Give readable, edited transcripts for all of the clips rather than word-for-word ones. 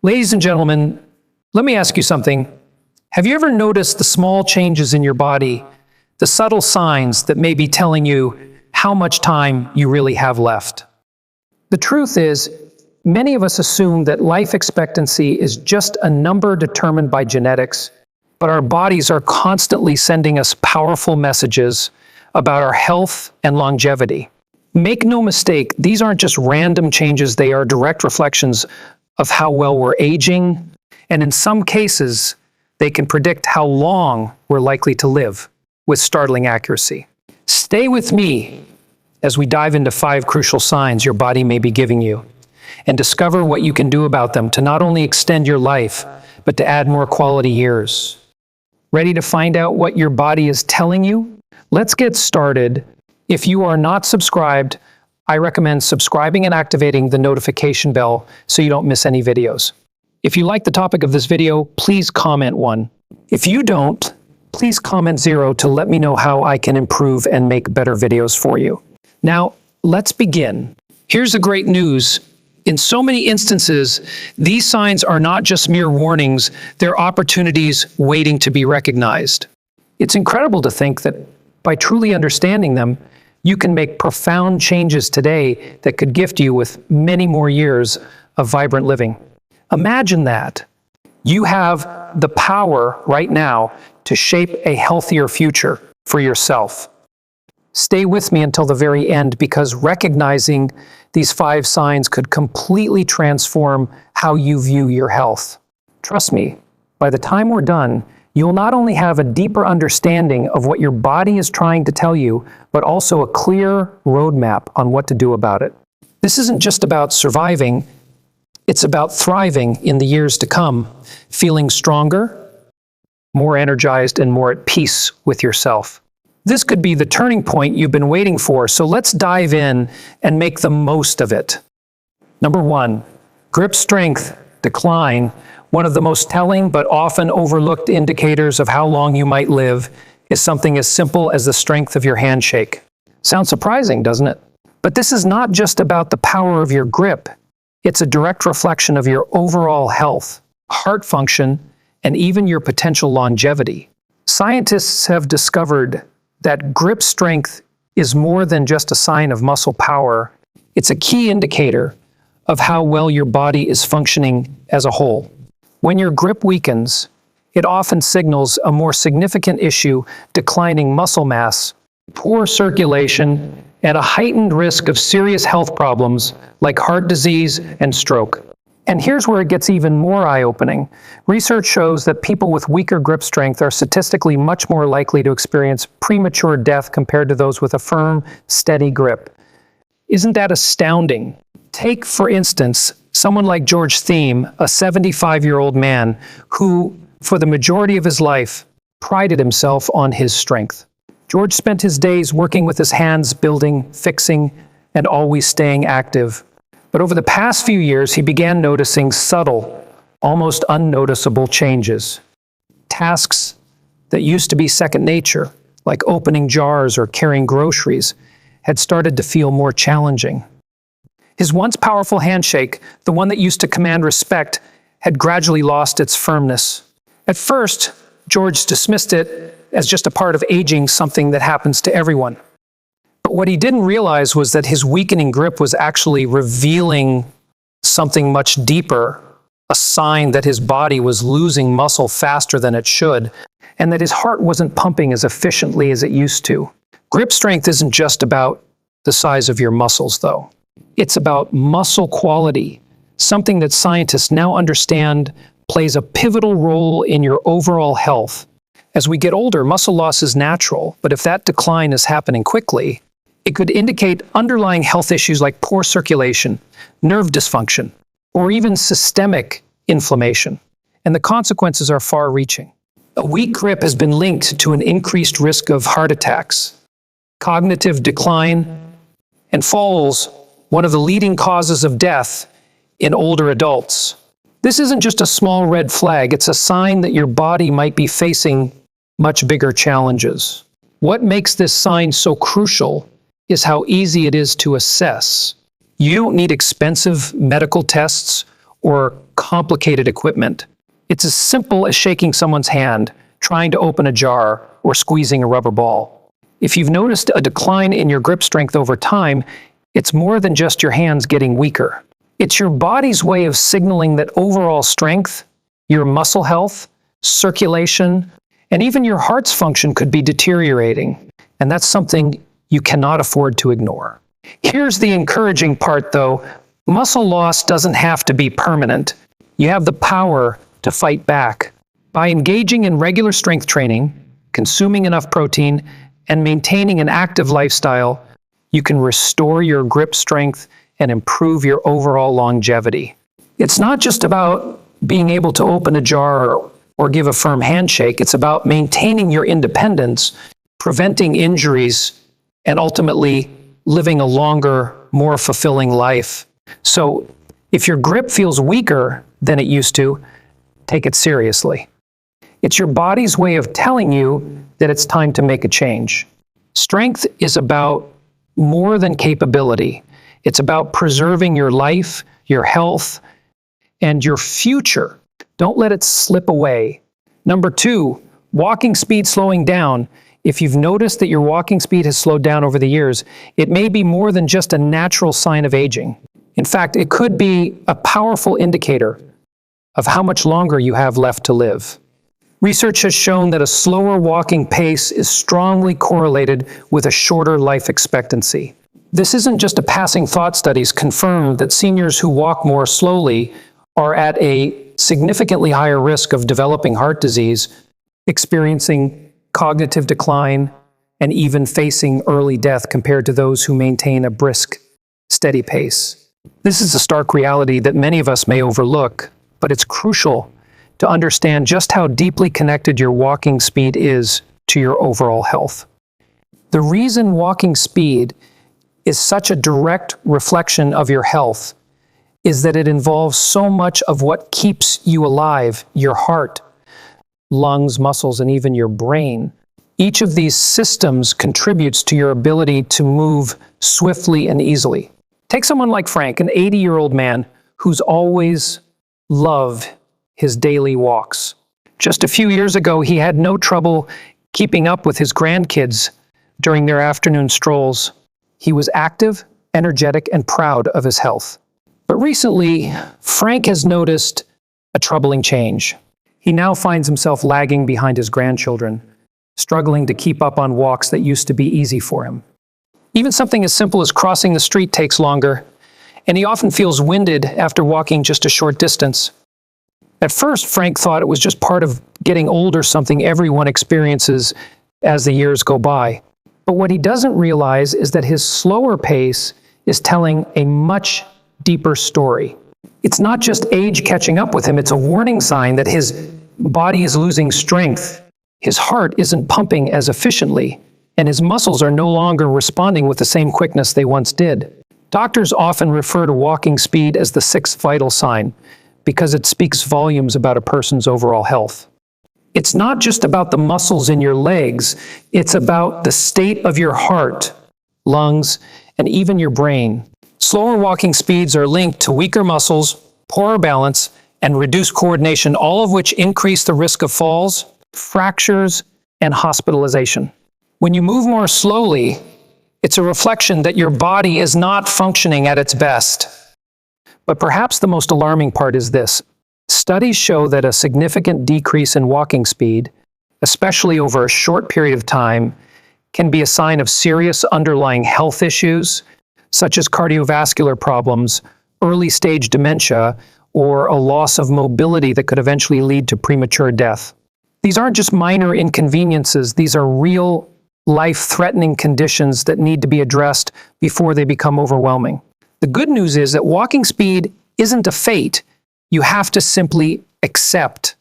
Ladies and gentlemen, let me ask you something. Have you ever noticed the small changes in your body, the subtle signs that may be telling you how much time you really have left? The truth is, many of us assume that life expectancy is just a number determined by genetics, but our bodies are constantly sending us powerful messages about our health and longevity. Make no mistake, these aren't just random changes, they are direct reflections of how well we're aging, and in some cases, they can predict how long we're likely to live with startling accuracy. Stay with me as we dive into 5 crucial signs your body may be giving you, and discover what you can do about them to not only extend your life, but to add more quality years. Ready to find out what your body is telling you? Let's get started. If you are not subscribed, I recommend subscribing and activating the notification bell so you don't miss any videos. If you like the topic of this video, please comment 1. If you don't, please comment 0 to let me know how I can improve and make better videos for you. Now, let's begin. Here's the great news. In so many instances, these signs are not just mere warnings, they're opportunities waiting to be recognized. It's incredible to think that by truly understanding them, you can make profound changes today that could gift you with many more years of vibrant living. Imagine that. You have the power right now to shape a healthier future for yourself. Stay with me until the very end, because recognizing these 5 signs could completely transform how you view your health. Trust me, by the time we're done, you'll not only have a deeper understanding of what your body is trying to tell you, but also a clear roadmap on what to do about it. This isn't just about surviving, it's about thriving in the years to come, feeling stronger, more energized, and more at peace with yourself. This could be the turning point you've been waiting for, so let's dive in and make the most of it. Number 1, grip strength decline. One of the most telling but often overlooked indicators of how long you might live is something as simple as the strength of your handshake. Sounds surprising, doesn't it? But this is not just about the power of your grip. It's a direct reflection of your overall health, heart function, and even your potential longevity. Scientists have discovered that grip strength is more than just a sign of muscle power. It's a key indicator of how well your body is functioning as a whole. When your grip weakens, it often signals a more significant issue: declining muscle mass, poor circulation, and a heightened risk of serious health problems like heart disease and stroke. And here's where it gets even more eye-opening. Research shows that people with weaker grip strength are statistically much more likely to experience premature death compared to those with a firm, steady grip. Isn't that astounding? Take, for instance, someone like George Thieme, a 75-year-old man who, for the majority of his life, prided himself on his strength. George spent his days working with his hands, building, fixing, and always staying active. But over the past few years, he began noticing subtle, almost unnoticeable changes. Tasks that used to be second nature, like opening jars or carrying groceries, had started to feel more challenging. His once powerful handshake, the one that used to command respect, had gradually lost its firmness. At first, George dismissed it as just a part of aging, something that happens to everyone. But what he didn't realize was that his weakening grip was actually revealing something much deeper, a sign that his body was losing muscle faster than it should, and that his heart wasn't pumping as efficiently as it used to. Grip strength isn't just about the size of your muscles, though. It's about muscle quality, something that scientists now understand plays a pivotal role in your overall health. As we get older, muscle loss is natural, but if that decline is happening quickly, it could indicate underlying health issues like poor circulation, nerve dysfunction, or even systemic inflammation. And the consequences are far-reaching. A weak grip has been linked to an increased risk of heart attacks, cognitive decline, and falls, one of the leading causes of death in older adults. This isn't just a small red flag, it's a sign that your body might be facing much bigger challenges. What makes this sign so crucial is how easy it is to assess. You don't need expensive medical tests or complicated equipment. It's as simple as shaking someone's hand, trying to open a jar, or squeezing a rubber ball. If you've noticed a decline in your grip strength over time, it's more than just your hands getting weaker. It's your body's way of signaling that overall strength, your muscle health, circulation, and even your heart's function could be deteriorating. And that's something you cannot afford to ignore. Here's the encouraging part, though. Muscle loss doesn't have to be permanent. You have the power to fight back. By engaging in regular strength training, consuming enough protein, and maintaining an active lifestyle, you can restore your grip strength and improve your overall longevity. It's not just about being able to open a jar or give a firm handshake. It's about maintaining your independence, preventing injuries, and ultimately living a longer, more fulfilling life. So if your grip feels weaker than it used to, take it seriously. It's your body's way of telling you that it's time to make a change. Strength is about more than capability. It's about preserving your life, your health, and your future. Don't let it slip away. Number 2, walking speed slowing down. If you've noticed that your walking speed has slowed down over the years, it may be more than just a natural sign of aging. In fact, it could be a powerful indicator of how much longer you have left to live. Research has shown that a slower walking pace is strongly correlated with a shorter life expectancy. This isn't just a passing thought. Studies confirm that seniors who walk more slowly are at a significantly higher risk of developing heart disease, experiencing cognitive decline, and even facing early death compared to those who maintain a brisk, steady pace. This is a stark reality that many of us may overlook, but it's crucial to understand just how deeply connected your walking speed is to your overall health. The reason walking speed is such a direct reflection of your health is that it involves so much of what keeps you alive: your heart, lungs, muscles, and even your brain. Each of these systems contributes to your ability to move swiftly and easily. Take someone like Frank, an 80-year-old man who's always loved his daily walks. Just a few years ago, he had no trouble keeping up with his grandkids during their afternoon strolls. He was active, energetic, and proud of his health. But recently, Frank has noticed a troubling change. He now finds himself lagging behind his grandchildren, struggling to keep up on walks that used to be easy for him. Even something as simple as crossing the street takes longer, and he often feels winded after walking just a short distance. At first, Frank thought it was just part of getting older, something everyone experiences as the years go by. But what he doesn't realize is that his slower pace is telling a much deeper story. It's not just age catching up with him, it's a warning sign that his body is losing strength, his heart isn't pumping as efficiently, and his muscles are no longer responding with the same quickness they once did. Doctors often refer to walking speed as the sixth vital sign because it speaks volumes about a person's overall health. It's not just about the muscles in your legs, it's about the state of your heart, lungs, and even your brain. Slower walking speeds are linked to weaker muscles, poorer balance, and reduced coordination, all of which increase the risk of falls, fractures, and hospitalization. When you move more slowly, it's a reflection that your body is not functioning at its best. But perhaps the most alarming part is this. Studies show that a significant decrease in walking speed, especially over a short period of time, can be a sign of serious underlying health issues, such as cardiovascular problems, early-stage dementia, or a loss of mobility that could eventually lead to premature death. These aren't just minor inconveniences, these are real life-threatening conditions that need to be addressed before they become overwhelming. The good news is that walking speed isn't a fate. You have to simply accept.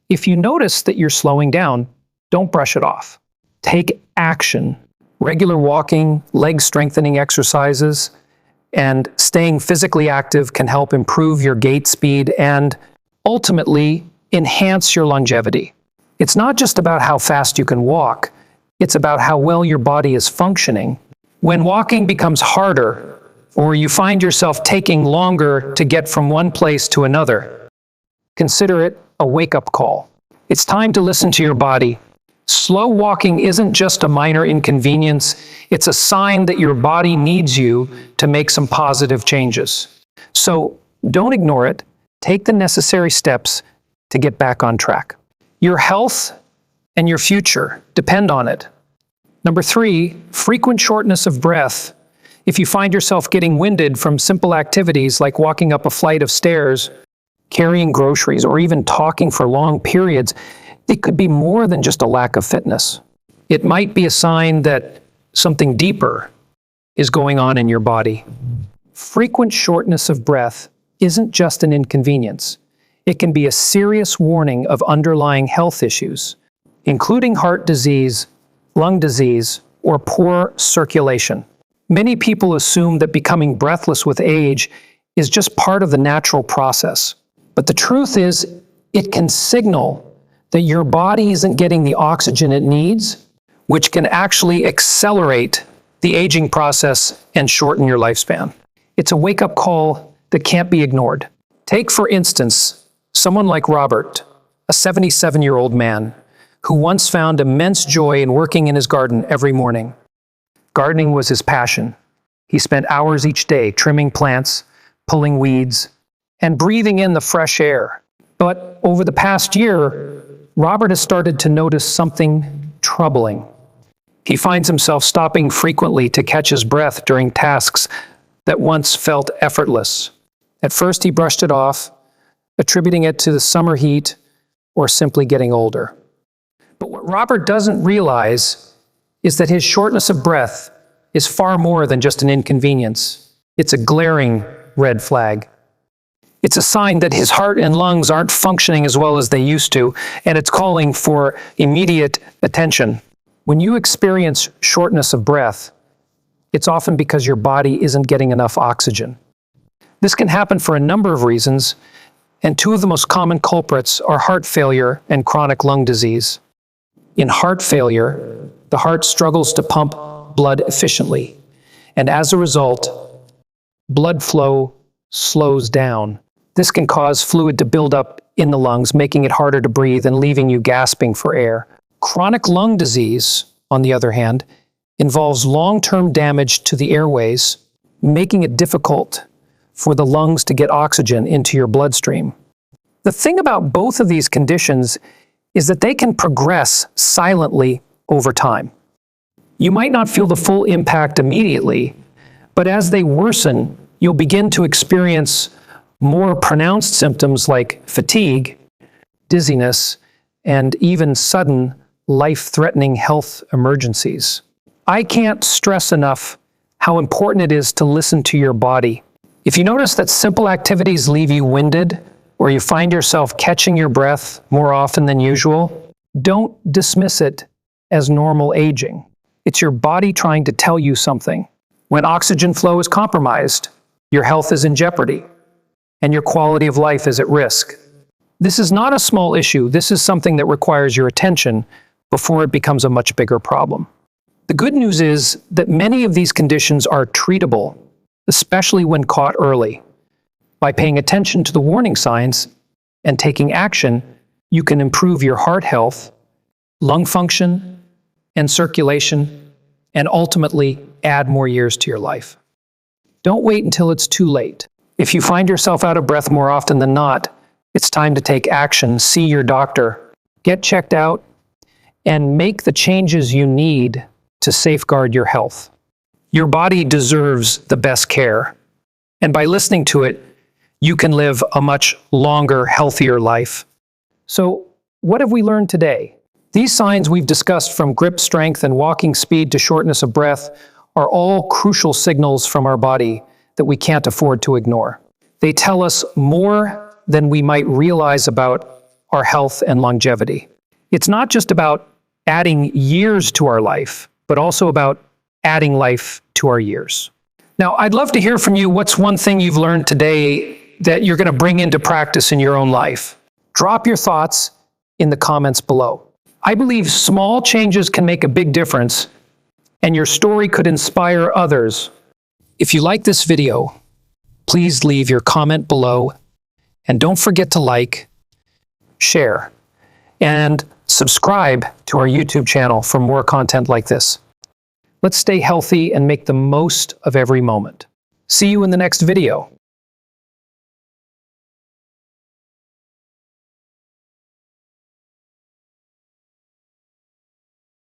If you notice that you're slowing down, don't brush it off. Take action. Regular walking, leg strengthening exercises, and staying physically active can help improve your gait speed and ultimately enhance your longevity. It's not just about how fast you can walk, it's about how well your body is functioning. When walking becomes harder or you find yourself taking longer to get from one place to another, consider it a wake-up call. It's time to listen to your body. Slow walking isn't just a minor inconvenience, it's a sign that your body needs you to make some positive changes. So don't ignore it. Take the necessary steps to get back on track. Your health and your future depend on it. Number 3, frequent shortness of breath. If you find yourself getting winded from simple activities like walking up a flight of stairs, carrying groceries, or even talking for long periods, it could be more than just a lack of fitness. It might be a sign that something deeper is going on in your body. Frequent shortness of breath isn't just an inconvenience. It can be a serious warning of underlying health issues, including heart disease, lung disease, or poor circulation. Many people assume that becoming breathless with age is just part of the natural process. But the truth is, it can signal that your body isn't getting the oxygen it needs, which can actually accelerate the aging process and shorten your lifespan. It's a wake-up call that can't be ignored. Take, for instance, someone like Robert, a 77-year-old man who once found immense joy in working in his garden every morning. Gardening was his passion. He spent hours each day trimming plants, pulling weeds, and breathing in the fresh air. But over the past year, Robert has started to notice something troubling. He finds himself stopping frequently to catch his breath during tasks that once felt effortless. At first, he brushed it off, attributing it to the summer heat or simply getting older. But what Robert doesn't realize is that his shortness of breath is far more than just an inconvenience. It's a glaring red flag. It's a sign that his heart and lungs aren't functioning as well as they used to, and it's calling for immediate attention. When you experience shortness of breath, it's often because your body isn't getting enough oxygen. This can happen for a number of reasons, and 2 of the most common culprits are heart failure and chronic lung disease. In heart failure, the heart struggles to pump blood efficiently, and as a result, blood flow slows down. This can cause fluid to build up in the lungs, making it harder to breathe and leaving you gasping for air. Chronic lung disease, on the other hand, involves long-term damage to the airways, making it difficult for the lungs to get oxygen into your bloodstream. The thing about both of these conditions is that they can progress silently over time. You might not feel the full impact immediately, but as they worsen, you'll begin to experience more pronounced symptoms like fatigue, dizziness, and even sudden life-threatening health emergencies. I can't stress enough how important it is to listen to your body. If you notice that simple activities leave you winded, or you find yourself catching your breath more often than usual, don't dismiss it as normal aging. It's your body trying to tell you something. When oxygen flow is compromised, your health is in jeopardy, and your quality of life is at risk. This is not a small issue. This is something that requires your attention before it becomes a much bigger problem. The good news is that many of these conditions are treatable, especially when caught early. By paying attention to the warning signs and taking action, you can improve your heart health, lung function, and circulation, and ultimately add more years to your life. Don't wait until it's too late. If you find yourself out of breath more often than not, it's time to take action, see your doctor, get checked out, and make the changes you need to safeguard your health. Your body deserves the best care, and by listening to it, you can live a much longer, healthier life. So, what have we learned today? These signs we've discussed, from grip strength and walking speed to shortness of breath, are all crucial signals from our body that we can't afford to ignore. They tell us more than we might realize about our health and longevity. It's not just about adding years to our life, but also about adding life to our years. Now, I'd love to hear from you. What's one thing you've learned today that you're going to bring into practice in your own life? Drop your thoughts in the comments below. I believe small changes can make a big difference, and your story could inspire others If you like this video, please leave your comment below, and don't forget to like, share, and subscribe to our YouTube channel for more content like this. Let's stay healthy and make the most of every moment. See you in the next video.